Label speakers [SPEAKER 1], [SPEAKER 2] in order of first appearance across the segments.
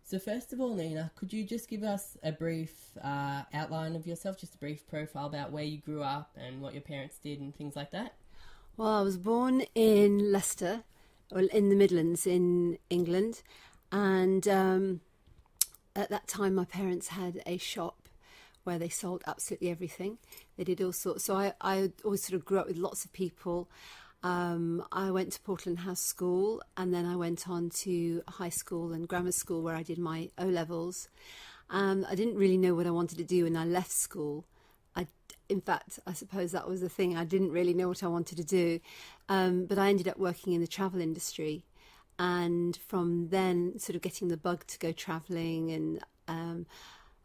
[SPEAKER 1] So first of all, Nina, could you just give us a brief outline of yourself, just a brief profile about where you grew up and what your parents did and things like that?
[SPEAKER 2] Well, I was born in Leicester, or in the Midlands in England, and at that time my parents had a shop where they sold absolutely everything. They did all sorts. So I always sort of grew up with lots of people. I went to Portland House School, and then I went on to high school and grammar school where I did my O-levels. I didn't really know what I wanted to do when I left school. In fact, I suppose that was the thing. I didn't really know what I wanted to do, but I ended up working in the travel industry. And from then, sort of getting the bug to go travelling, and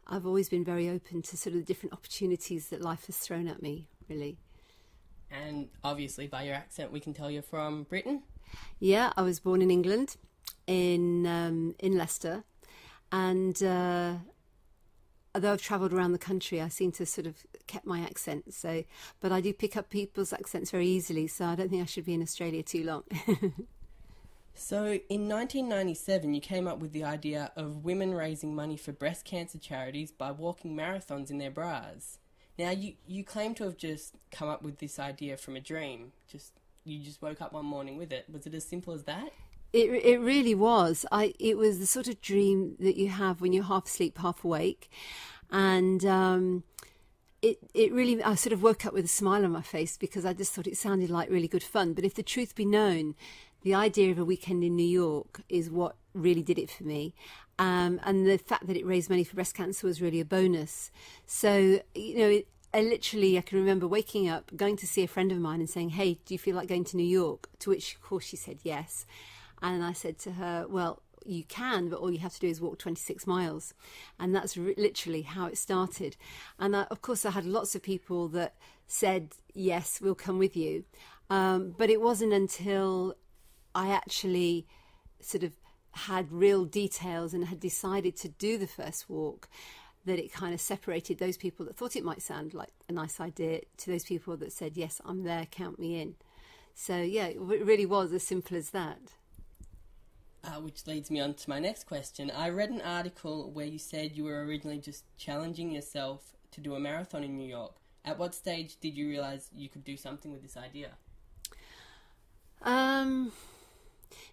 [SPEAKER 2] I've always been very open to sort of the different opportunities that life has thrown at me, really.
[SPEAKER 1] And obviously, by your accent, we can tell you're from Britain.
[SPEAKER 2] Yeah, I was born in England, in Leicester, and although I've travelled around the country, I seem to sort of kept my accent. So, but I do pick up people's accents very easily, so I don't think I should be in Australia too long.
[SPEAKER 1] So in 1997, you came up with the idea of women raising money for breast cancer charities by walking marathons in their bras. Now, you claim to have just come up with this idea from a dream. You just woke up one morning with it. Was it as simple as that?
[SPEAKER 2] It really was. It was the sort of dream that you have when you're half asleep, half awake. And it really, I sort of woke up with a smile on my face because I just thought it sounded like really good fun. But if the truth be known, the idea of a weekend in New York is what really did it for me. And the fact that it raised money for breast cancer was really a bonus. So, I can remember waking up, going to see a friend of mine and saying, "Hey, do you feel like going to New York?" To which, of course, she said yes. And I said to her, "Well, you can, but all you have to do is walk 26 miles. And that's literally how it started. And of course, I had lots of people that said, "Yes, we'll come with you." But it wasn't until I actually sort of had real details and had decided to do the first walk that it kind of separated those people that thought it might sound like a nice idea to those people that said, "Yes, I'm there, count me in." So yeah, it really was as simple as that.
[SPEAKER 1] Which leads me on to my next question. I read an article where you said you were originally just challenging yourself to do a marathon in New York. At what stage did you realise you could do something with this idea?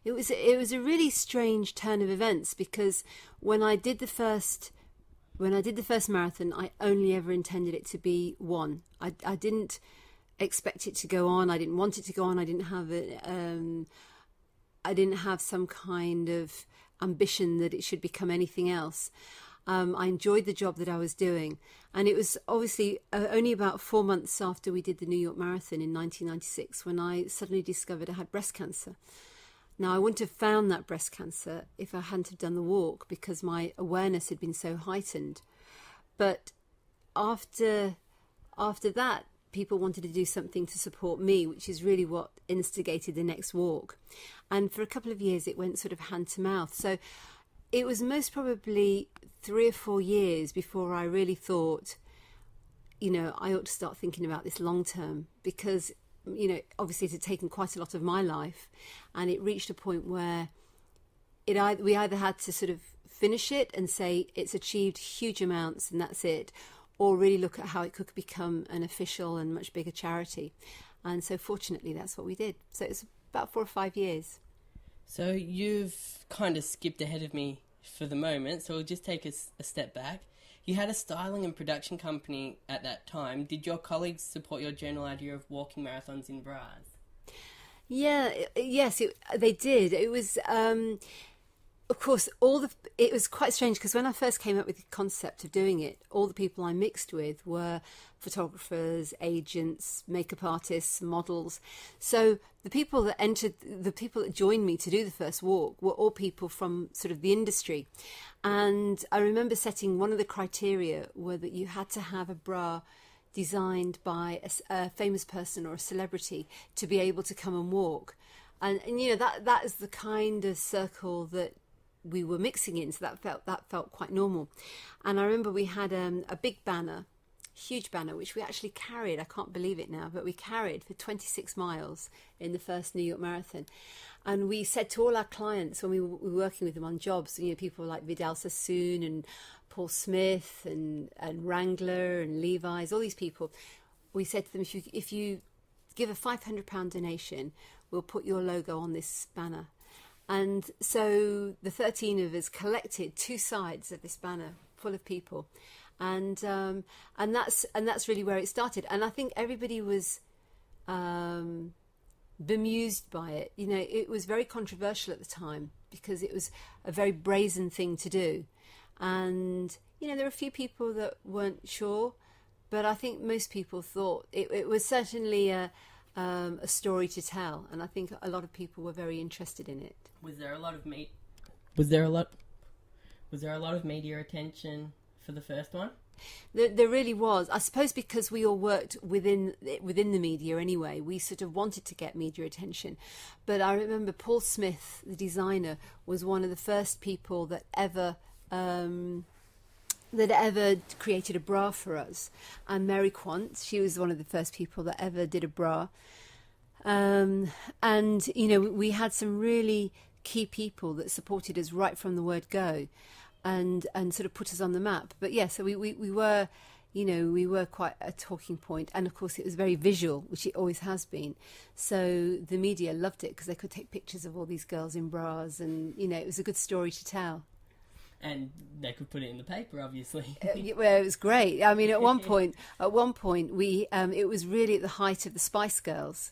[SPEAKER 2] It was a really strange turn of events because when I did the first marathon, I only ever intended it to be one. I didn't expect it to go on. I didn't want it to go on. I didn't have it. I didn't have some kind of ambition that it should become anything else. I enjoyed the job that I was doing. And it was obviously only about 4 months after we did the New York Marathon in 1996 when I suddenly discovered I had breast cancer. Now, I wouldn't have found that breast cancer if I hadn't have done the walk because my awareness had been so heightened. But after that, people wanted to do something to support me, which is really what instigated the next walk. And for a couple of years, it went sort of hand to mouth. So it was most probably 3 or 4 years before I really thought, I ought to start thinking about this long term because, obviously it had taken quite a lot of my life, and it reached a point where we either had to sort of finish it and say it's achieved huge amounts and that's it, or really look at how it could become an official and much bigger charity. And so fortunately that's what we did. So it's about 4 or 5 years.
[SPEAKER 1] So you've kind of skipped ahead of me for the moment, so we'll just take a step back. You had a styling and production company at that time. Did your colleagues support your general idea of walking marathons in bras?
[SPEAKER 2] Yes, they did. It was, of course, it was quite strange because when I first came up with the concept of doing it, all the people I mixed with were photographers, agents, makeup artists, models. So the people that joined me to do the first walk were all people from sort of the industry. And I remember setting one of the criteria were that you had to have a bra designed by a famous person or a celebrity to be able to come and walk. And that is the kind of circle that we were mixing in, so that felt quite normal. And I remember we had a big banner, huge banner, which we actually carried. I can't believe it now, but we carried for 26 miles in the first New York Marathon. And we said to all our clients when we were working with them on jobs, people like Vidal Sassoon and Paul Smith and Wrangler and Levi's, all these people, we said to them, if you give a £500 donation, we'll put your logo on this banner. And so the 13 of us collected 2 sides of this banner full of people, and that's really where it started. And I think everybody was bemused by it. It was very controversial at the time because it was a very brazen thing to do, and there were a few people that weren't sure, but I think most people thought it was certainly a story to tell, and I think a lot of people were very interested in it.
[SPEAKER 1] Was there a lot of Was there a lot of media attention for the first one?
[SPEAKER 2] There really was. I suppose because we all worked within the media anyway, we sort of wanted to get media attention. But I remember Paul Smith, the designer, was one of the first people that ever created a bra for us. And Mary Quant, she was one of the first people that ever did a bra. And we had some really key people that supported us right from the word go, and sort of put us on the map. But yeah, so we were, we were quite a talking point, and of course it was very visual, which it always has been. So the media loved it because they could take pictures of all these girls in bras, and it was a good story to tell.
[SPEAKER 1] And they could put it in the paper, obviously.
[SPEAKER 2] Well, it was great. I mean, at one point, we it was really at the height of the Spice Girls,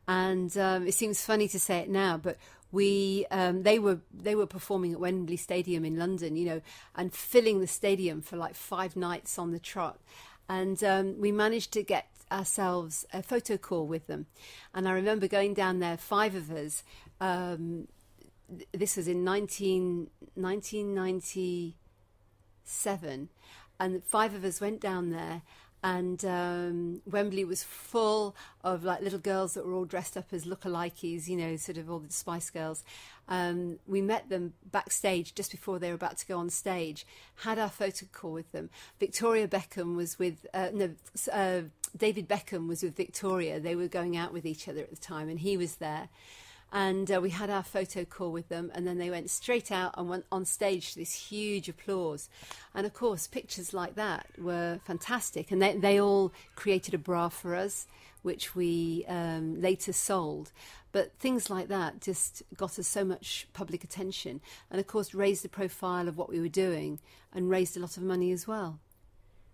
[SPEAKER 2] and it seems funny to say it now, but they were performing at Wembley Stadium in London, and filling the stadium for like 5 nights on the trot, and we managed to get ourselves a photo call with them, and I remember going down there, 5 of us. This was in 1997, and 5 of us went down there, and Wembley was full of like little girls that were all dressed up as lookalikes, sort of all the Spice Girls. We met them backstage just before they were about to go on stage, had our photo call with them. Victoria Beckham was with David Beckham was with Victoria. They were going out with each other at the time, and he was there. And we had our photo call with them, and then they went straight out and went on stage to this huge applause. And of course, pictures like that were fantastic. And they all created a bra for us, which we later sold. But things like that just got us so much public attention, and of course raised the profile of what we were doing and raised a lot of money as well.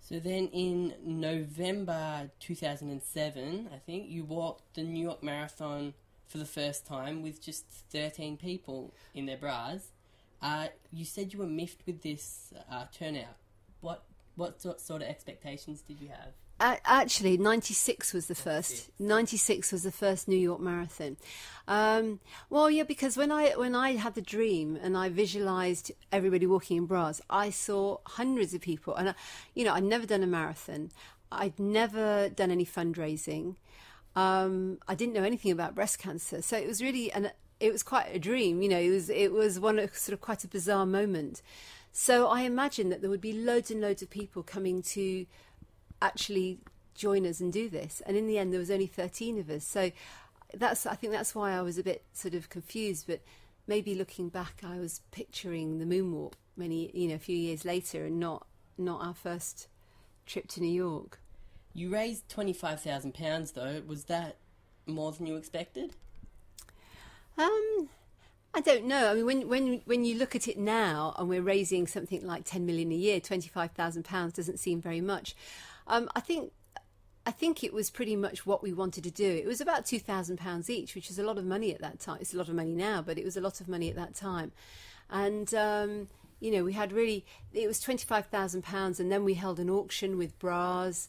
[SPEAKER 1] So then in November 2007, I think, you walked the New York Marathon for the first time with just 13 people in their bras. You said you were miffed with this turnout. What sort of expectations did you have?
[SPEAKER 2] Actually, 96 was the first. 96 was the first New York Marathon. Well, yeah, because when I had the dream and I visualised everybody walking in bras, I saw hundreds of people, and I'd never done a marathon. I'd never done any fundraising. I didn't know anything about breast cancer, so it was really it was quite a dream. It was one sort of quite a bizarre moment. So I imagined that there would be loads and loads of people coming to actually join us and do this, and in the end there was only 13 of us. So I think that's why I was a bit sort of confused. But maybe looking back, I was picturing the moonwalk a few years later, and not our first trip to New York.
[SPEAKER 1] You raised £25,000 though. Was that more than you expected?
[SPEAKER 2] I don't know. I mean, when you look at it now, and we're raising something like 10 million a year, £25,000 doesn't seem very much. I think it was pretty much what we wanted to do. It was about £2,000 each, which is a lot of money at that time. It's a lot of money now, but it was a lot of money at that time. And we had it was £25,000, and then we held an auction with bras.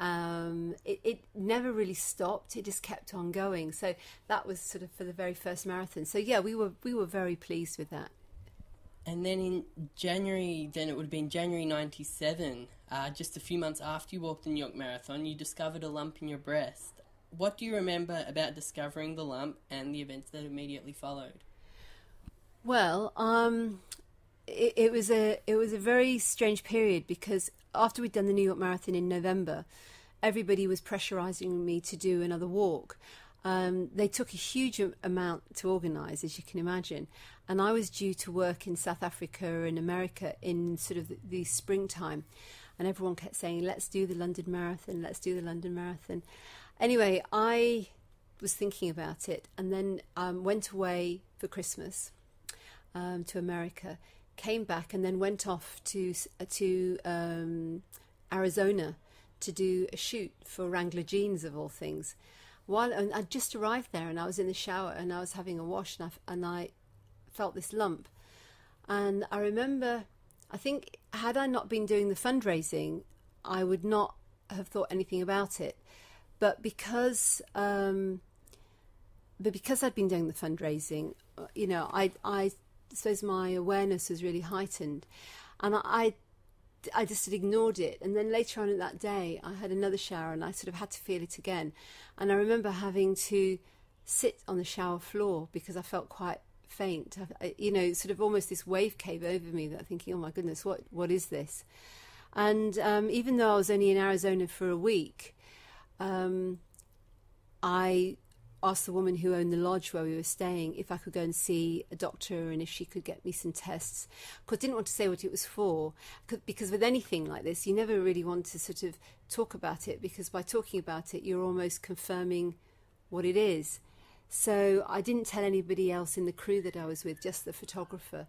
[SPEAKER 2] It never really stopped. It just kept on going. So that was sort of for the very first marathon. So yeah, we were very pleased with that.
[SPEAKER 1] And then in January, it would have been January 97, just a few months after you walked the New York Marathon, you discovered a lump in your breast. What do you remember about discovering the lump and the events that immediately followed?
[SPEAKER 2] Well, it was a very strange period, because after we'd done the New York Marathon in November, everybody was pressurising me to do another walk. They took a huge amount to organise, as you can imagine, and I was due to work in South Africa and America in sort of the springtime, and everyone kept saying, let's do the London Marathon, let's do the London Marathon. Anyway, I was thinking about it, and then went away for Christmas to America, came back, and then went off to Arizona to do a shoot for Wrangler Jeans, of all things. And I'd just arrived there, and I was in the shower, and I was having a wash, and I felt this lump. And I remember, I think, had I not been doing the fundraising, I would not have thought anything about it. But because I'd been doing the fundraising, you know, I suppose my awareness was really heightened, and I just had ignored it. And then later on in that day, I had another shower, and I sort of had to feel it again. And I remember having to sit on the shower floor because I felt quite faint. You know, sort of almost this wave came over me, that thinking, oh my goodness, what is this? And even though I was only in Arizona for a week, I asked the woman who owned the lodge where we were staying if I could go and see a doctor and if she could get me some tests. Because I didn't want to say what it was for, because with anything like this, you never really want to sort of talk about it, because by talking about it, you're almost confirming what it is. So I didn't tell anybody else in the crew that I was with, just the photographer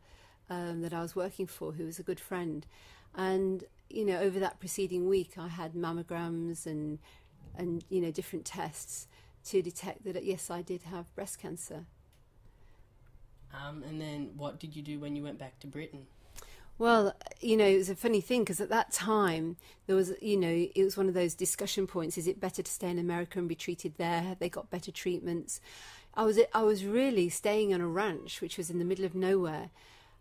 [SPEAKER 2] that I was working for, who was a good friend. And, you know, over that preceding week, I had mammograms and you know, different tests to detect that, yes, I did have breast cancer.
[SPEAKER 1] And then what did you do when you went back to Britain?
[SPEAKER 2] Well, you know, it was a funny thing, because at that time there was, you know, it was one of those discussion points. Is it better to stay in America and be treated there? Have they got better treatments? I was really staying on a ranch, which was in the middle of nowhere,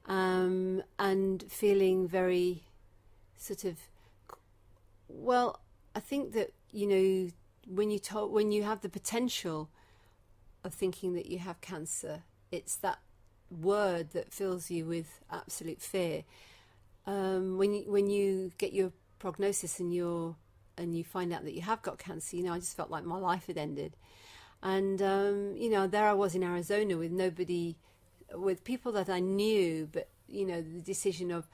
[SPEAKER 2] and feeling very sort of, well, I think that, you know, when you have the potential of thinking that you have cancer, it's that word that fills you with absolute fear. When you get your prognosis and you find out that you have got cancer, you know, I just felt like my life had ended. And you know, there I was in Arizona with nobody, with people that I knew, but you know, the decision of,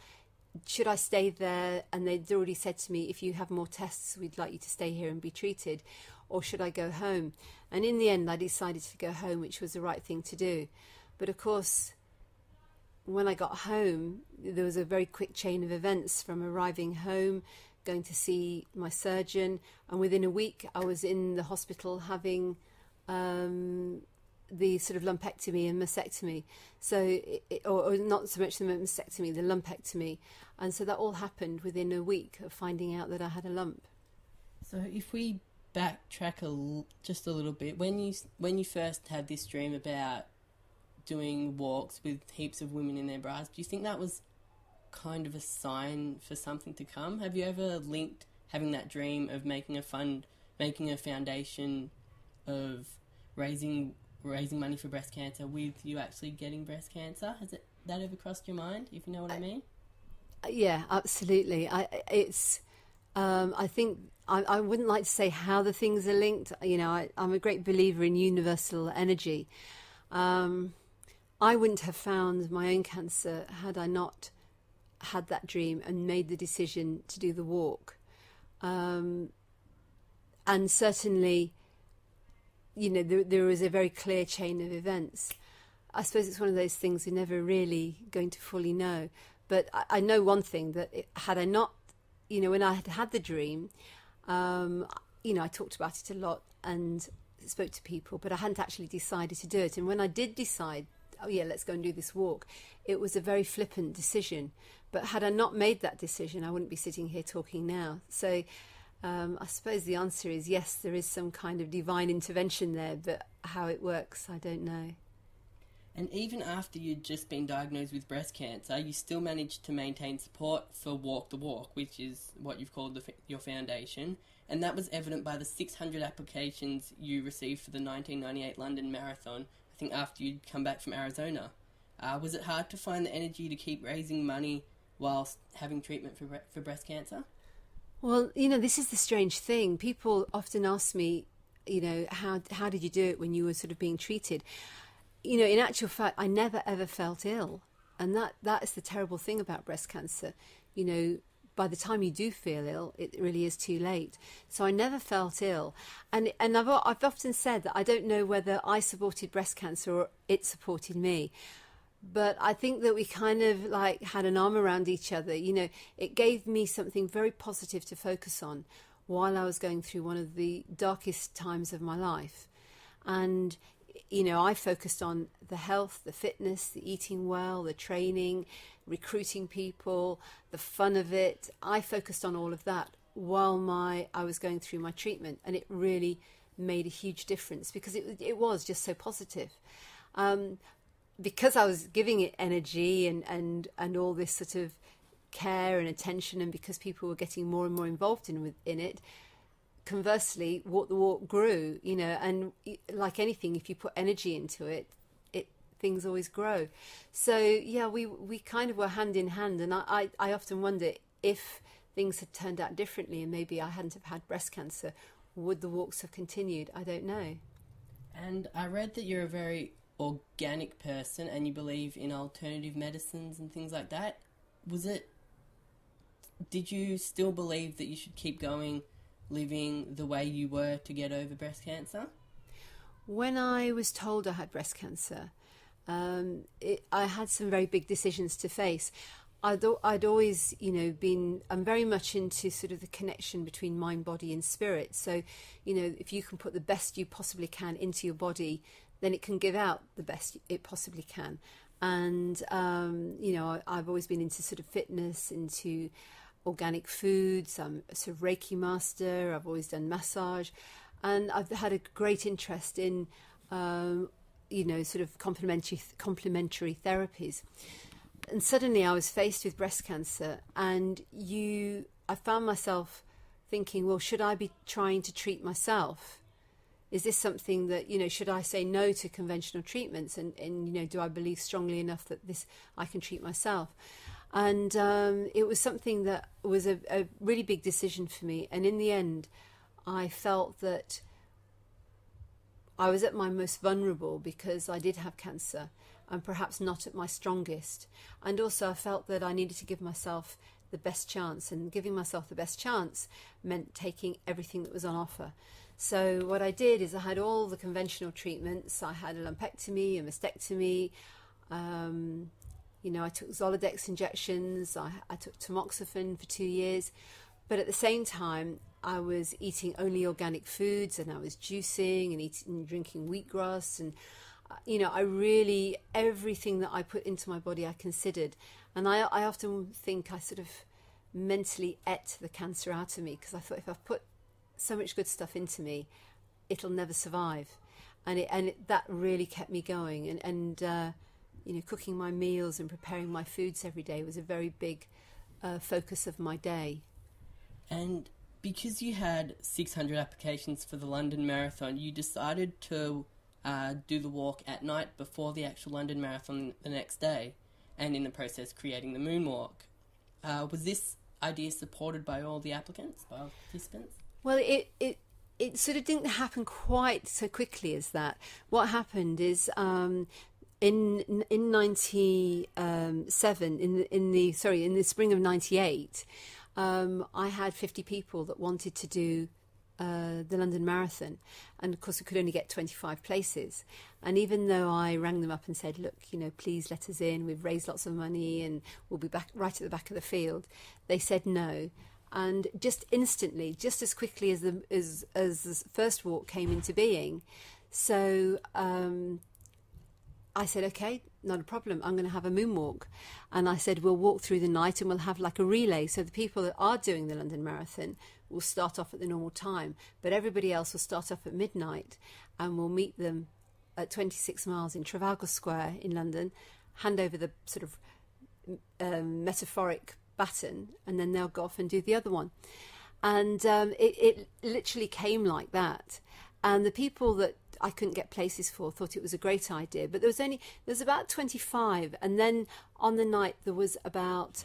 [SPEAKER 2] should I stay there? And they'd already said to me, if you have more tests, we'd like you to stay here and be treated, or should I go home? And in the end, I decided to go home, which was the right thing to do. But of course, when I got home, there was a very quick chain of events, from arriving home, going to see my surgeon, and within a week I was in the hospital having the sort of lumpectomy and mastectomy. So, or not so much the mastectomy, the lumpectomy. And so that all happened within a week of finding out that I had a lump.
[SPEAKER 1] So if we backtrack just a little bit, when you first had this dream about doing walks with heaps of women in their bras, do you think that was kind of a sign for something to come? Have you ever linked having that dream of making a foundation of raising money for breast cancer with you actually getting breast cancer? Has that ever crossed your mind, if you know what I mean?
[SPEAKER 2] Yeah, absolutely. I think I wouldn't like to say how the things are linked. You know, I'm a great believer in universal energy. I wouldn't have found my own cancer had I not had that dream and made the decision to do the walk. And certainly, you know, there was a very clear chain of events. I suppose it's one of those things we're never really going to fully know. But I know one thing, that had I not, you know, when I had the dream, you know, I talked about it a lot and spoke to people, but I hadn't actually decided to do it. And when I did decide, oh yeah, let's go and do this walk, it was a very flippant decision. But had I not made that decision, I wouldn't be sitting here talking now. So I suppose the answer is yes, there is some kind of divine intervention there, but how it works, I don't know.
[SPEAKER 1] And even after you'd just been diagnosed with breast cancer, you still managed to maintain support for Walk the Walk, which is what you've called your foundation. And that was evident by the 600 applications you received for the 1998 London Marathon, I think after you'd come back from Arizona. Was it hard to find the energy to keep raising money whilst having treatment for breast cancer?
[SPEAKER 2] Well, you know, this is the strange thing. People often ask me, you know, how did you do it when you were sort of being treated? You know, in actual fact, I never ever felt ill. And that is the terrible thing about breast cancer. You know, by the time you do feel ill, it really is too late. So I never felt ill. And I've often said that I don't know whether I supported breast cancer or it supported me. But I think that we kind of like had an arm around each other. You know, it gave me something very positive to focus on while I was going through one of the darkest times of my life. And, you know, I focused on the health, the fitness, the eating well, the training, recruiting people, the fun of it. I focused on all of that while I was going through my treatment. And it really made a huge difference because it was just so positive. Because I was giving it energy and all this sort of care and attention, and because people were getting more and more involved in it, conversely, Walk the Walk grew, you know, and like anything, if you put energy into it, things always grow. So, yeah, we kind of were hand in hand, and I often wonder if things had turned out differently and maybe I hadn't have had breast cancer, would the walks have continued? I don't know.
[SPEAKER 1] And I read that you're a very organic person and you believe in alternative medicines and things like that. Did you still believe that you should keep going living the way you were to get over breast cancer?
[SPEAKER 2] When I was told I had breast cancer, I had some very big decisions to face. I'd always, you know, I'm very much into sort of the connection between mind, body and spirit. So, you know, if you can put the best you possibly can into your body, then it can give out the best it possibly can. And, you know, I've always been into sort of fitness, into organic foods. I'm a sort of Reiki master. I've always done massage. And I've had a great interest in, you know, sort of complementary therapies. And suddenly I was faced with breast cancer, and I found myself thinking, well, should I be trying to treat myself? Is this something that, you know, should I say no to conventional treatments? And you know, do I believe strongly enough that I can treat myself? And it was something that was a really big decision for me. And in the end, I felt that I was at my most vulnerable because I did have cancer, and perhaps not at my strongest. And also I felt that I needed to give myself the best chance, and giving myself the best chance meant taking everything that was on offer. So what I did is I had all the conventional treatments. I had a lumpectomy, a mastectomy. You know, I took Zoladex injections. I took tamoxifen for 2 years. But at the same time, I was eating only organic foods, and I was juicing and drinking wheatgrass. And, you know, everything that I put into my body, I considered. And I often think I sort of mentally ate the cancer out of me, because I thought if I've put so much good stuff into me, it'll never survive. And that really kept me going. And you know, cooking my meals and preparing my foods every day was a very big focus of my day. And
[SPEAKER 1] because you had 600 applications for the London Marathon, you decided to do the walk at night before the actual London Marathon the next day, and in the process creating the moonwalk. Was this idea supported by all the applicants, by all participants?
[SPEAKER 2] Well, it sort of didn't happen quite so quickly as that. What happened is in 97, in the spring of 98, I had 50 people that wanted to do the London Marathon, and of course we could only get 25 places. And even though I rang them up and said, look, you know, please let us in, we've raised lots of money and we'll be back right at the back of the field, they said no. And just instantly, just as quickly as the first walk came into being, so I said, okay, not a problem, I'm going to have a moonwalk. And I said, we'll walk through the night and we'll have like a relay. So the people that are doing the London Marathon will start off at the normal time, but everybody else will start off at midnight, and we'll meet them at 26 miles in Trafalgar Square in London, hand over the sort of metaphoric baton, and then they'll go off and do the other one. And it literally came like that. And the people that I couldn't get places for thought it was a great idea, but there was about 25, and then on the night there was about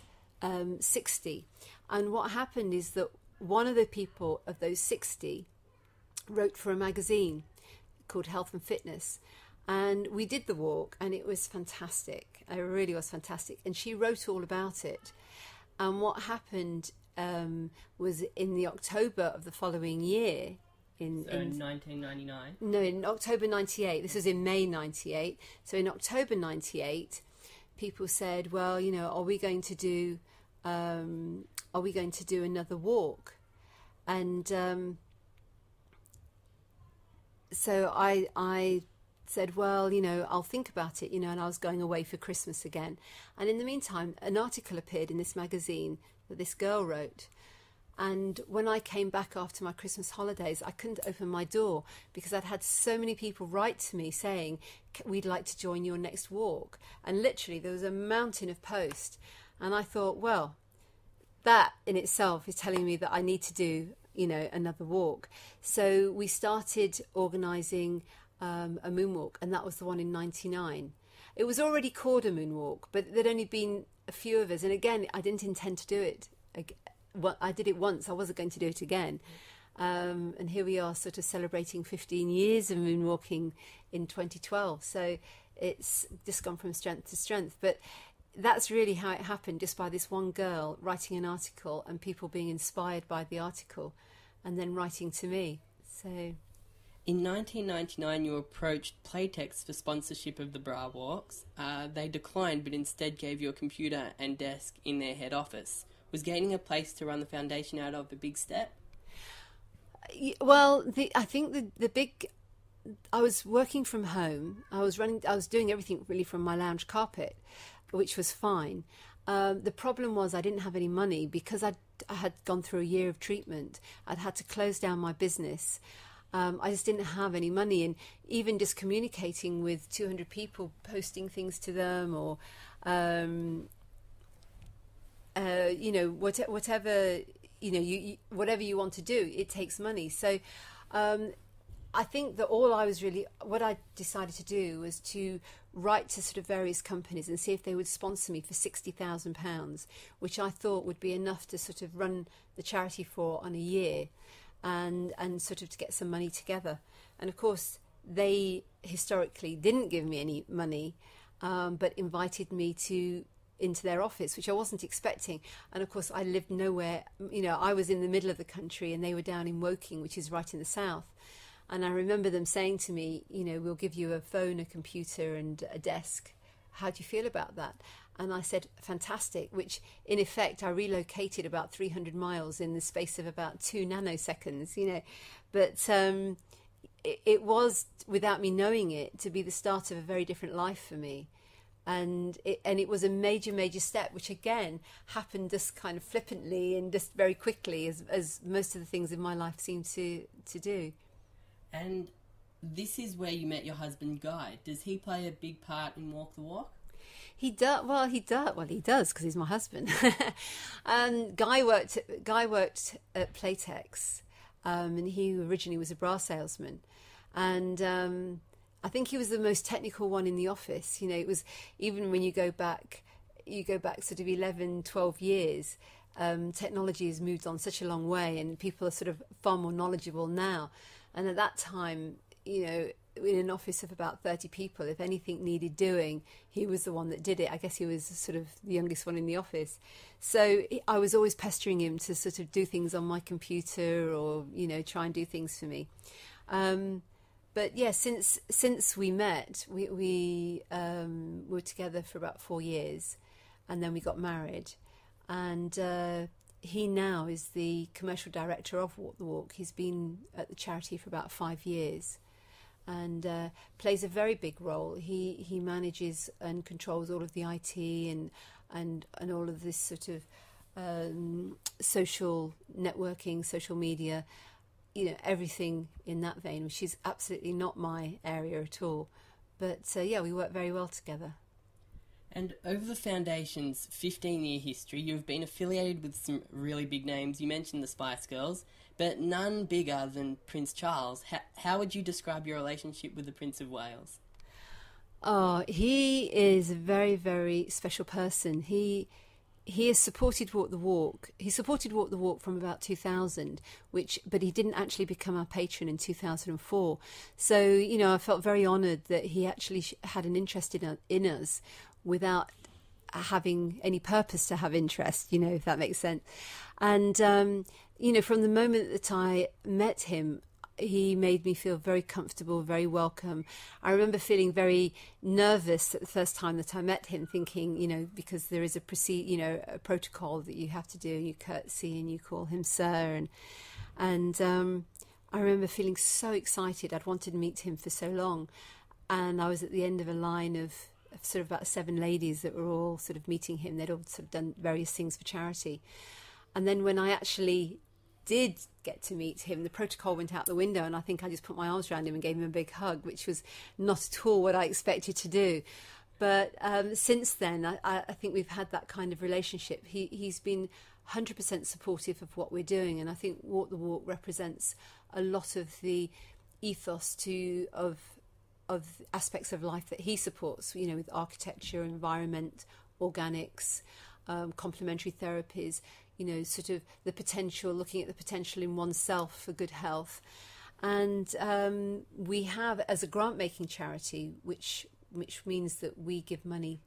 [SPEAKER 2] 60. And what happened is that one of the people of those 60 wrote for a magazine called Health and Fitness. And we did the walk, and it was fantastic. It really was fantastic. And she wrote all about it. And what happened was in the October of the following year, in
[SPEAKER 1] 1999?
[SPEAKER 2] No, in October 98. This was in May 98. So in October 98, people said, well, you know, are we going to do another walk? And so I said, well, you know, I'll think about it, you know, and I was going away for Christmas again. And in the meantime, an article appeared in this magazine that this girl wrote. And when I came back after my Christmas holidays, I couldn't open my door because I'd had so many people write to me saying, we'd like to join your next walk. And literally there was a mountain of posts. And I thought, well, that in itself is telling me that I need to do, you know, another walk. So we started organising a moonwalk, and that was the one in 99. It was already called a moonwalk, but there'd only been a few of us. And again, I didn't intend to do it. Well, I did it once. I wasn't going to do it again. And here we are sort of celebrating 15 years of moonwalking in 2012. So it's just gone from strength to strength. But that's really how it happened, just by this one girl writing an article and people being inspired by the article and then writing to me. So
[SPEAKER 1] in 1999, you approached Playtex for sponsorship of the Barough walks. They declined, but instead gave you a computer and desk in their head office. Was gaining a place to run the foundation out of a big step?
[SPEAKER 2] Well, I think the big... I was working from home. I was doing everything really from my lounge carpet, which was fine. The problem was I didn't have any money because I had gone through a year of treatment. I'd had to close down my business. I just didn't have any money, and even just communicating with 200 people, posting things to them, or you know, whatever, you know, whatever you want to do, it takes money. So I think that what I decided to do was to write to sort of various companies and see if they would sponsor me for £60,000, which I thought would be enough to sort of run the charity for on a year, and sort of to get some money together. And of course, they historically didn't give me any money, but invited me into their office, which I wasn't expecting. And of course, I lived nowhere. You know, I was in the middle of the country and they were down in Woking, which is right in the south. And I remember them saying to me, you know, we'll give you a phone, a computer and a desk. How do you feel about that? And I said, fantastic, which in effect, I relocated about 300 miles in the space of about 2 nanoseconds, you know. But it was, without me knowing it, to be the start of a very different life for me. And it was a major step, which again happened just kind of flippantly and just very quickly, as most of the things in my life seem to do.
[SPEAKER 1] And this is where you met your husband, Guy. Does he play a big part in Walk the Walk?
[SPEAKER 2] He does. Well, he does because he's my husband. Guy worked at Playtex, and he originally was a bra salesman, and I think he was the most technical one in the office. You know, it was, even when you go back sort of 11, 12 years, technology has moved on such a long way, and people are sort of far more knowledgeable now. And at that time, you know, in an office of about 30 people, if anything needed doing, he was the one that did it. I guess he was sort of the youngest one in the office. So I was always pestering him to sort of do things on my computer, or, you know, try and do things for me. But yeah, since we met, we were together for about 4 years, and then we got married. And he now is the commercial director of Walk the Walk. He's been at the charity for about 5 years, and plays a very big role. He manages and controls all of the IT and all of this sort of social networking, social media, you know, everything in that vein, which is absolutely not my area at all. But yeah, we work very well together.
[SPEAKER 1] And over the Foundation's 15-year history, you've been affiliated with some really big names. You mentioned the Spice Girls, but none bigger than Prince Charles. How would you describe your relationship with the Prince of Wales?
[SPEAKER 2] Oh, he is a very, very special person. He he has supported Walk the Walk. He supported Walk the Walk from about 2000, but he didn't actually become our patron in 2004. So, you know, I felt very honoured that he actually had an interest in us without having any purpose to have interest, you know, if that makes sense. And, you know, from the moment that I met him, he made me feel very comfortable, very welcome. I remember feeling very nervous at the first time that I met him, thinking, you know, because there is a protocol that you have to do. You curtsy and you call him sir, and I remember feeling so excited. I'd wanted to meet him for so long, and I was at the end of a line of sort of about 7 ladies that were all sort of meeting him. They'd all sort of done various things for charity, and then when I actually did get to meet him, the protocol went out the window, and I think I just put my arms around him and gave him a big hug, which was not at all what I expected to do. But since then, I think we've had that kind of relationship. He's been 100% supportive of what we're doing, and I think Walk the Walk represents a lot of the ethos of aspects of life that he supports, you know, with architecture, environment, organics, complementary therapies, you know, sort of the potential, looking at the potential in oneself for good health. And we have, as a grant-making charity, which means that we give money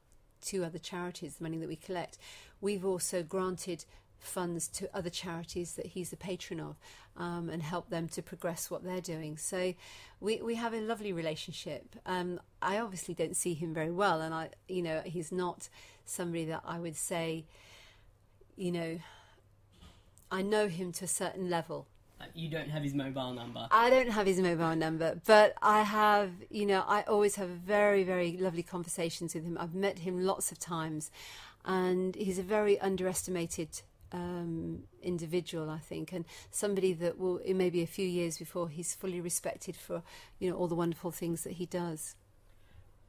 [SPEAKER 2] to other charities, the money that we collect, we've also granted funds to other charities that he's a patron of, and help them to progress what they're doing. So we have a lovely relationship. I obviously don't see him very well, and you know, he's not somebody that I would say, you know, I know him to a certain level.
[SPEAKER 1] You don't have his mobile number?
[SPEAKER 2] I don't have his mobile number, but I have, you know, I always have very, very lovely conversations with him. I've met him lots of times, and he's a very underestimated individual, I think, and somebody that will, it may be a few years before he's fully respected for, you know, all the wonderful things that he does.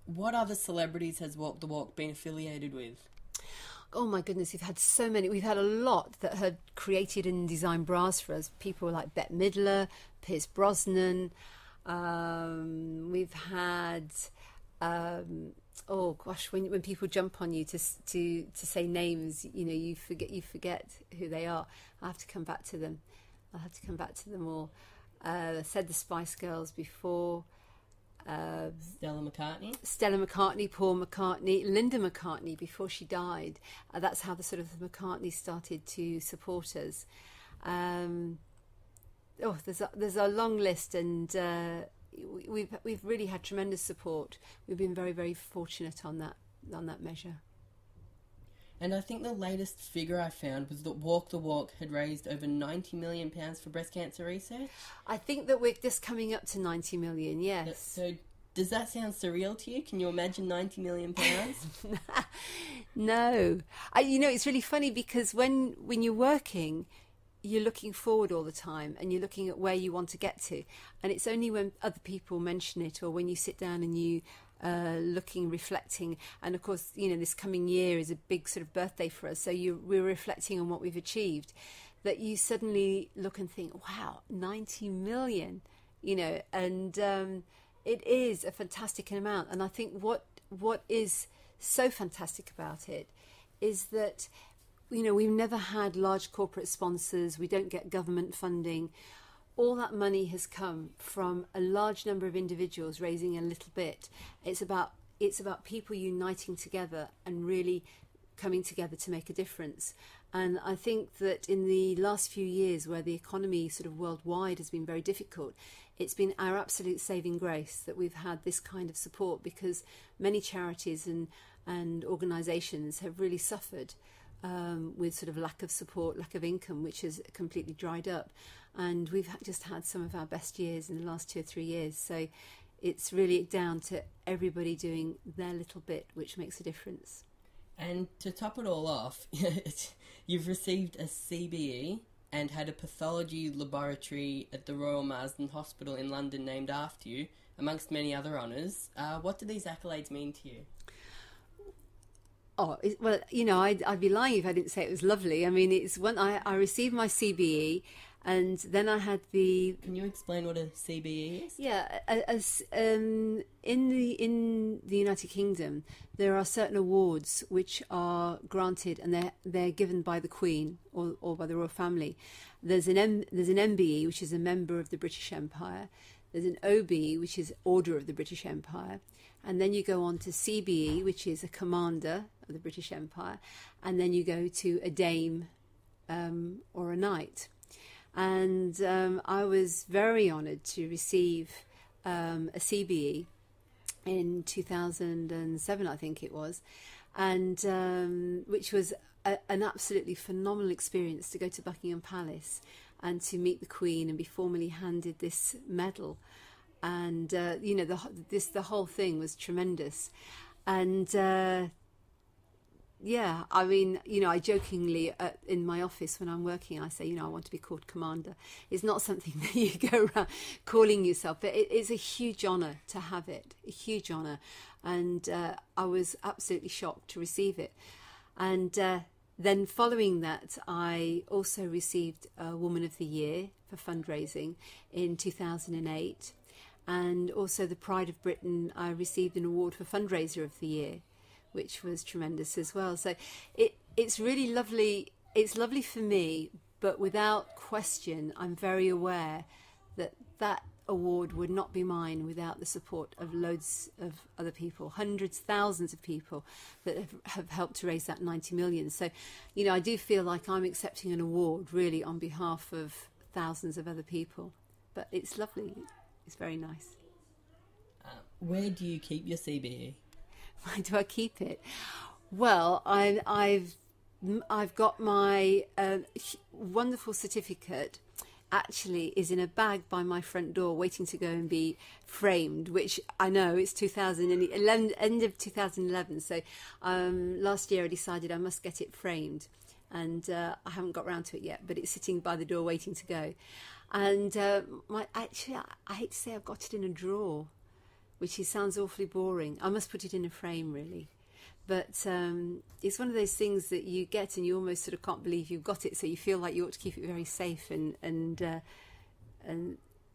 [SPEAKER 1] What other celebrities has Walk the Walk been affiliated with?
[SPEAKER 2] Oh my goodness, we've had so many. We've had a lot that had created and designed bras for us. People like Bette Midler, Pierce Brosnan. We've had, oh gosh, when people jump on you to say names, you know, you forget who they are. I have to come back to them. I'll have to come back to them all. I said the Spice Girls before.
[SPEAKER 1] Stella
[SPEAKER 2] McCartney, Paul McCartney, Linda McCartney before she died. That's how the sort of the McCartneys started to support us. There's a long list, and we've really had tremendous support. We've been very, very fortunate on that measure.
[SPEAKER 1] And I think the latest figure I found was that Walk the Walk had raised over £90 million for breast cancer research.
[SPEAKER 2] I think that we're just coming up to 90 million, yes.
[SPEAKER 1] So does that sound surreal to you? Can you imagine £90 million?
[SPEAKER 2] No. You know, it's really funny because when you're working, you're looking forward all the time, and you're looking at where you want to get to. And it's only when other people mention it, or when you sit down and you looking, reflecting, and of course, you know, this coming year is a big sort of birthday for us, so we're reflecting on what we've achieved, that you suddenly look and think, wow, 90 million, you know, and it is a fantastic amount. And I think what is so fantastic about it is that, you know, we've never had large corporate sponsors, we don't get government funding. All that money has come from a large number of individuals raising a little bit. It's about people uniting together and really coming together to make a difference. And I think that in the last few years, where the economy sort of worldwide has been very difficult, it's been our absolute saving grace that we've had this kind of support, because many charities and organisations have really suffered with sort of lack of support, lack of income, which has completely dried up. And we've just had some of our best years in the last 2 or 3 years. So it's really down to everybody doing their little bit, which makes a difference.
[SPEAKER 1] And to top it all off, you've received a CBE and had a pathology laboratory at the Royal Marsden Hospital in London named after you, amongst many other honours. What do these accolades mean to you?
[SPEAKER 2] Oh, well, you know, I'd be lying if I didn't say it was lovely. I mean, it's when I received my CBE, And then I had the...
[SPEAKER 1] Can you explain what a CBE is?
[SPEAKER 2] Yeah, in the United Kingdom, there are certain awards which are granted, and they're given by the Queen or by the royal family. There's an MBE, which is a member of the British Empire. There's an OBE, which is Order of the British Empire, and then you go on to CBE, which is a Commander of the British Empire, and then you go to a Dame or a Knight. And I was very honoured to receive a CBE in 2007, I think it was, and which was an absolutely phenomenal experience to go to Buckingham Palace and to meet the Queen and be formally handed this medal. And the whole thing was tremendous. And yeah, I mean, I jokingly in my office when I'm working, I say, I want to be called Commander. It's not something that you go around calling yourself, but it is a huge honour to have it, a huge honour. And I was absolutely shocked to receive it. And then following that, I also received a Woman of the Year for fundraising in 2008. And also the Pride of Britain, I received an award for Fundraiser of the Year, which was tremendous as well. So it's really lovely. It's lovely for me, but without question, I'm very aware that that award would not be mine without the support of loads of other people, hundreds, thousands of people that have helped to raise that 90 million. So, I do feel like I'm accepting an award really on behalf of thousands of other people. But it's lovely. It's very nice.
[SPEAKER 1] Where do you keep your CBE?
[SPEAKER 2] Why do I keep it? Well, I've got my wonderful certificate. Actually, is in a bag by my front door, waiting to go and be framed. Which I know it's 2011, end of 2011. So last year I decided I must get it framed, and I haven't got round to it yet. But it's sitting by the door, waiting to go. And I hate to say I've got it in a drawer, which sounds awfully boring. I must put it in a frame, really. But it's one of those things that you get and you almost sort of can't believe you've got it, so you feel like you ought to keep it very safe and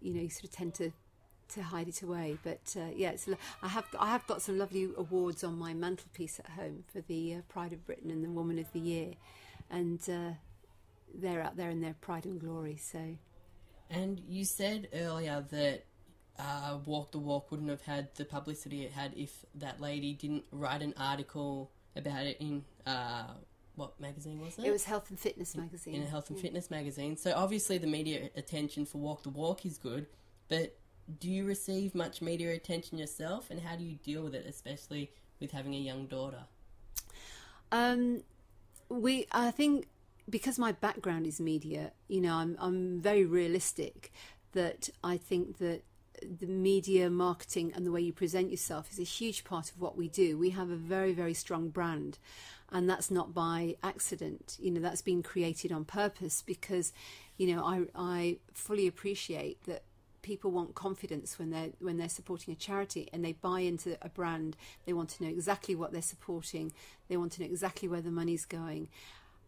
[SPEAKER 2] you sort of tend to hide it away. But yeah, I have got some lovely awards on my mantelpiece at home for the Pride of Britain and the Woman of the Year, and they're out there in their pride and glory. So.
[SPEAKER 1] And you said earlier that Walk the Walk wouldn't have had the publicity it had if that lady didn't write an article about it in, what magazine was it?
[SPEAKER 2] It was Health and Fitness magazine.
[SPEAKER 1] In a Health and Fitness magazine. So obviously the media attention for Walk the Walk is good, but do you receive much media attention yourself, and how do you deal with it, especially with having a young daughter?
[SPEAKER 2] I think because my background is media, I'm very realistic that I think that the media marketing and the way you present yourself is a huge part of what we do. We have a very, very strong brand, and that's not by accident. That's been created on purpose because, I fully appreciate that people want confidence when they're supporting a charity and they buy into a brand. They want to know exactly what they're supporting. They want to know exactly where the money's going.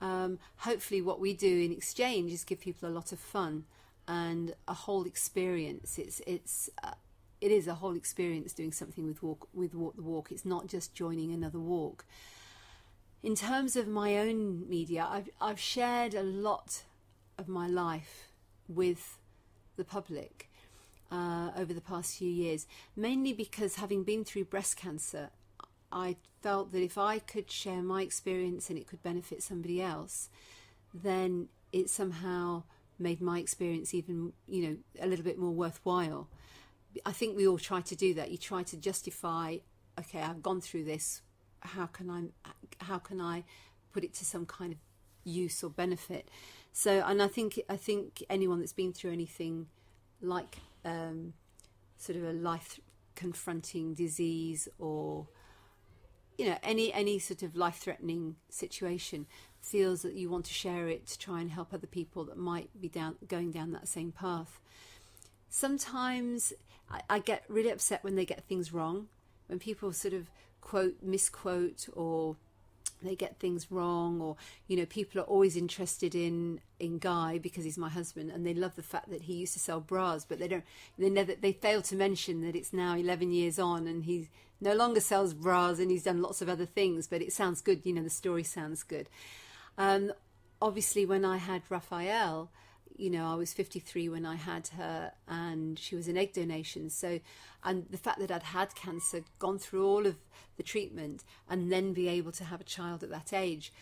[SPEAKER 2] Hopefully what we do in exchange is give people a lot of fun and a whole experience. It is a whole experience doing something with Walk the Walk. It's not just joining another walk. In terms of my own media, I've shared a lot of my life with the public over the past few years, mainly because having been through breast cancer, I felt that if I could share my experience and it could benefit somebody else, then it somehow made my experience even, a little bit more worthwhile. I think we all try to do that. You try to justify, okay, I've gone through this. How can I put it to some kind of use or benefit? So, and I think anyone that's been through anything like sort of a life-confronting disease or any sort of life-threatening situation feels that you want to share it to try and help other people that might be going down that same path. Sometimes I get really upset when they get things wrong, when people sort of misquote or they get things wrong, or people are always interested in Guy because he's my husband, and they love the fact that he used to sell bras, but they fail to mention that it's now 11 years on and he no longer sells bras and he's done lots of other things, but it sounds good, the story sounds good. Obviously when I had Raphael, I was 53 when I had her, and she was an egg donation. So, and the fact that I'd had cancer, gone through all of the treatment, and then be able to have a child at that age,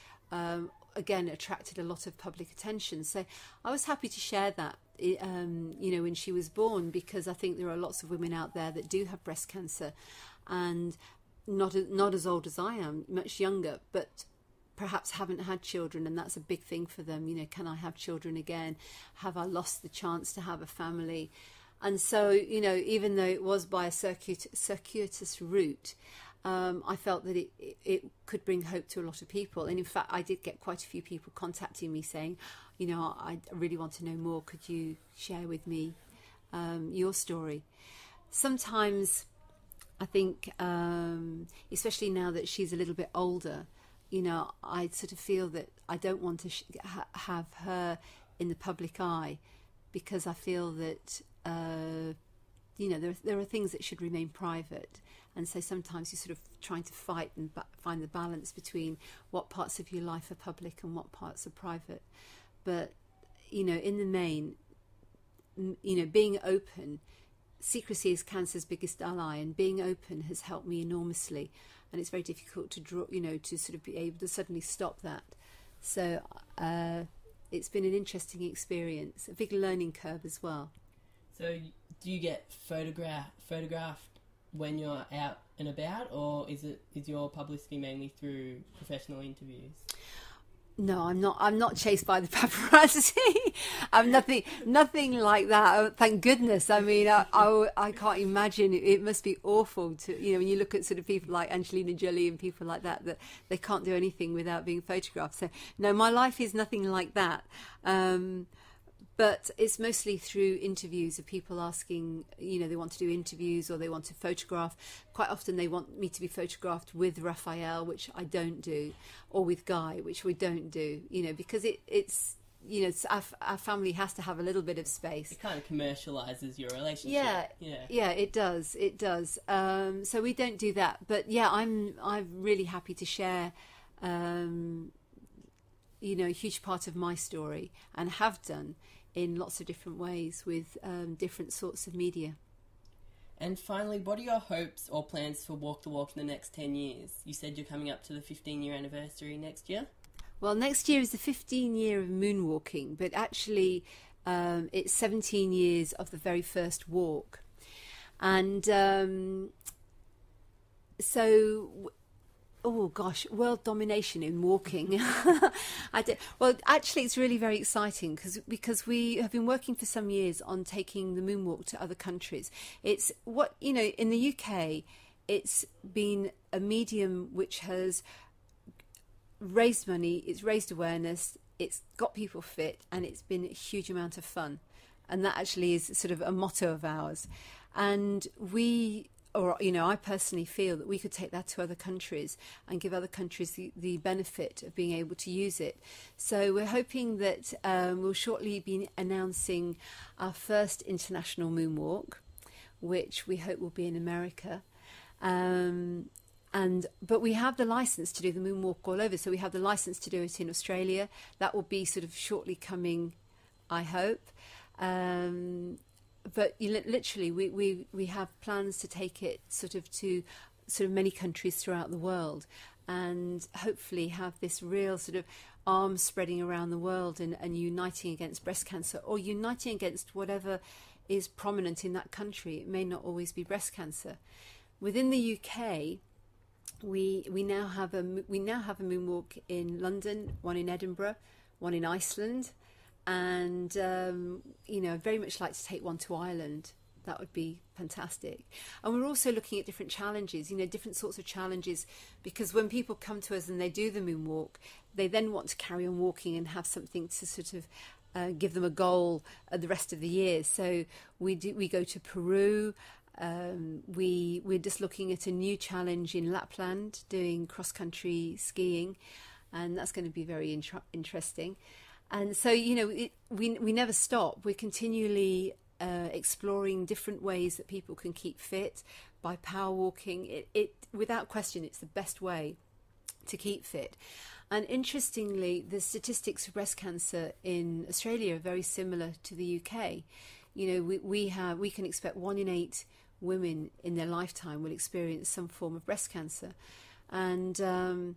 [SPEAKER 2] again, attracted a lot of public attention. So I was happy to share that, when she was born, because I think there are lots of women out there that do have breast cancer, and not as old as I am, much younger, but perhaps haven't had children, and that's a big thing for them. Can I have children again? Have I lost the chance to have a family? And so, even though it was by a circuitous route, I felt that it could bring hope to a lot of people. And in fact, I did get quite a few people contacting me saying, I really want to know more. Could you share with me your story? Sometimes I think, especially now that she's a little bit older, I sort of feel that I don't want to have her in the public eye, because I feel that, there are things that should remain private. And so sometimes you're sort of trying to fight and find the balance between what parts of your life are public and what parts are private. But, in the main, being open, secrecy is cancer's biggest ally, and being open has helped me enormously. And it's very difficult to draw, to sort of be able to suddenly stop that. So it's been an interesting experience, a big learning curve as well.
[SPEAKER 1] So do you get photographed when you're out and about, or is your publicity mainly through professional interviews?
[SPEAKER 2] No, I'm not chased by the paparazzi. I'm nothing like that. Thank goodness. I mean, I can't imagine. It must be awful to, when you look at sort of people like Angelina Jolie and people like that they can't do anything without being photographed. So no, my life is nothing like that. But it's mostly through interviews of people asking, they want to do interviews or they want to photograph. Quite often they want me to be photographed with Raphael, which I don't do, or with Guy, which we don't do, because it's our family has to have a little bit of space.
[SPEAKER 1] It kind of commercialises your relationship.
[SPEAKER 2] Yeah, it does. So we don't do that. But yeah, I'm really happy to share, a huge part of my story, and have done in lots of different ways with different sorts of media.
[SPEAKER 1] And finally, what are your hopes or plans for Walk the Walk in the next 10 years? You said you're coming up to the 15-year anniversary next year?
[SPEAKER 2] Well, next year is the 15th year of moonwalking, but actually it's 17 years of the very first walk. And oh gosh, world domination in walking. Well, actually, it's really very exciting because we have been working for some years on taking the moonwalk to other countries. It's in the UK, it's been a medium which has raised money, it's raised awareness, it's got people fit, and it's been a huge amount of fun. And that actually is sort of a motto of ours. And I personally feel that we could take that to other countries and give other countries the benefit of being able to use it. So we're hoping that we'll shortly be announcing our first international moonwalk, which we hope will be in America. But we have the license to do the moonwalk all over. So we have the license to do it in Australia. That will be sort of shortly coming, I hope. But literally, we have plans to take it to many countries throughout the world, and hopefully have this real sort of arm spreading around the world and uniting against breast cancer, or uniting against whatever is prominent in that country. It may not always be breast cancer. Within the UK, we now have a moonwalk in London, one in Edinburgh, one in Iceland. And, I'd very much like to take one to Ireland. That would be fantastic. And we're also looking at different challenges, different sorts of challenges, because when people come to us and they do the moonwalk, they then want to carry on walking and have something to sort of give them a goal the rest of the year. So we go to Peru, We're just looking at a new challenge in Lapland, doing cross-country skiing, and that's going to be very interesting. And so, we never stop. We're continually exploring different ways that people can keep fit by power walking. It without question, it's the best way to keep fit. And interestingly, the statistics of breast cancer in Australia are very similar to the UK. We can expect 1 in 8 women in their lifetime will experience some form of breast cancer, and in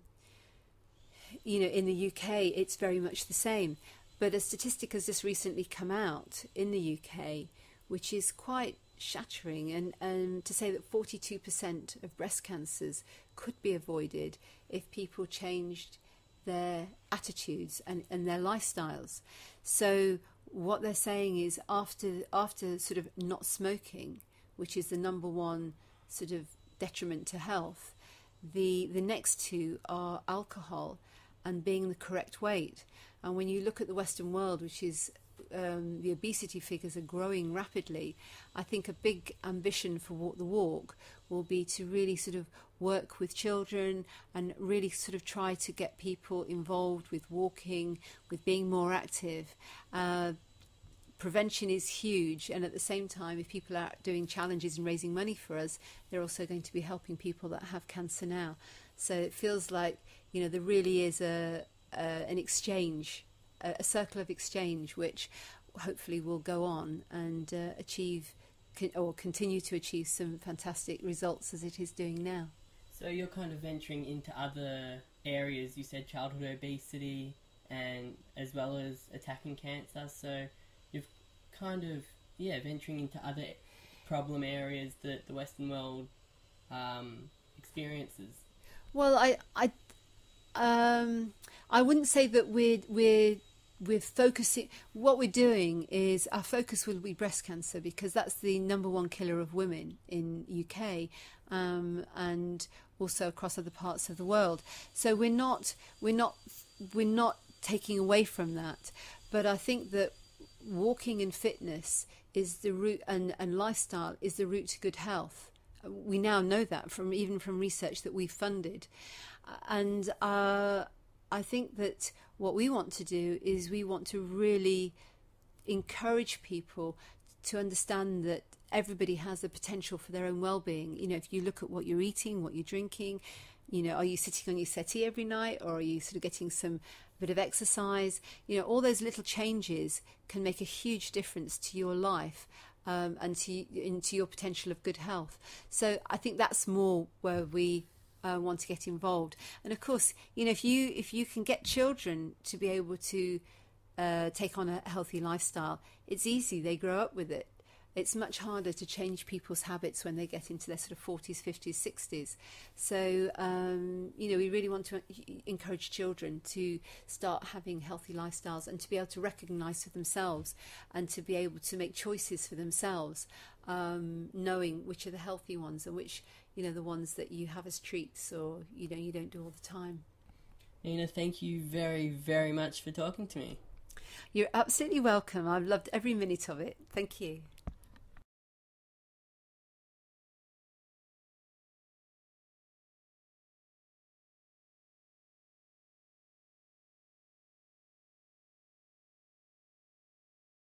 [SPEAKER 2] the UK it's very much the same. But a statistic has just recently come out in the UK, which is quite shattering, and to say that 42% of breast cancers could be avoided if people changed their attitudes and their lifestyles. So what they're saying is after sort of not smoking, which is the number one sort of detriment to health, the next two are alcohol and being the correct weight. And when you look at the Western world, which is the obesity figures are growing rapidly, I think a big ambition for Walk the Walk will be to really sort of work with children and really sort of try to get people involved with walking, with being more active. Prevention is huge, and at the same time, if people are doing challenges and raising money for us, they're also going to be helping people that have cancer now. So it feels like there really is an exchange, a circle of exchange, which hopefully will go on and continue to achieve some fantastic results as it is doing now.
[SPEAKER 1] So you're kind of venturing into other areas. You said childhood obesity, and as well as attacking cancer. So you've kind of venturing into other problem areas that the Western world experiences.
[SPEAKER 2] Well, I wouldn't say that we're focusing. What we're doing is our focus will be breast cancer, because that's the number one killer of women in UK, and also across other parts of the world. So we're not taking away from that, but I think that walking and fitness is the route, and lifestyle is the route to good health. We now know that from research that we've funded, and I think that what we want to do is we want to really encourage people to understand that everybody has the potential for their own well-being. If you look at what you're eating, what you're drinking, are you sitting on your settee every night, or are you sort of getting some bit of exercise? All those little changes can make a huge difference to your life, and into your potential of good health. So I think that's more where we want to get involved. And of course, if you can get children to be able to take on a healthy lifestyle, it's easy. They grow up with it. It's much harder to change people's habits when they get into their sort of 40s, 50s, 60s. So, we really want to encourage children to start having healthy lifestyles and to be able to recognise for themselves and to be able to make choices for themselves, knowing which are the healthy ones and which, the ones that you have as treats or, you don't do all the time.
[SPEAKER 1] Nina, thank you very, very much for talking to me.
[SPEAKER 2] You're absolutely welcome. I've loved every minute of it. Thank you.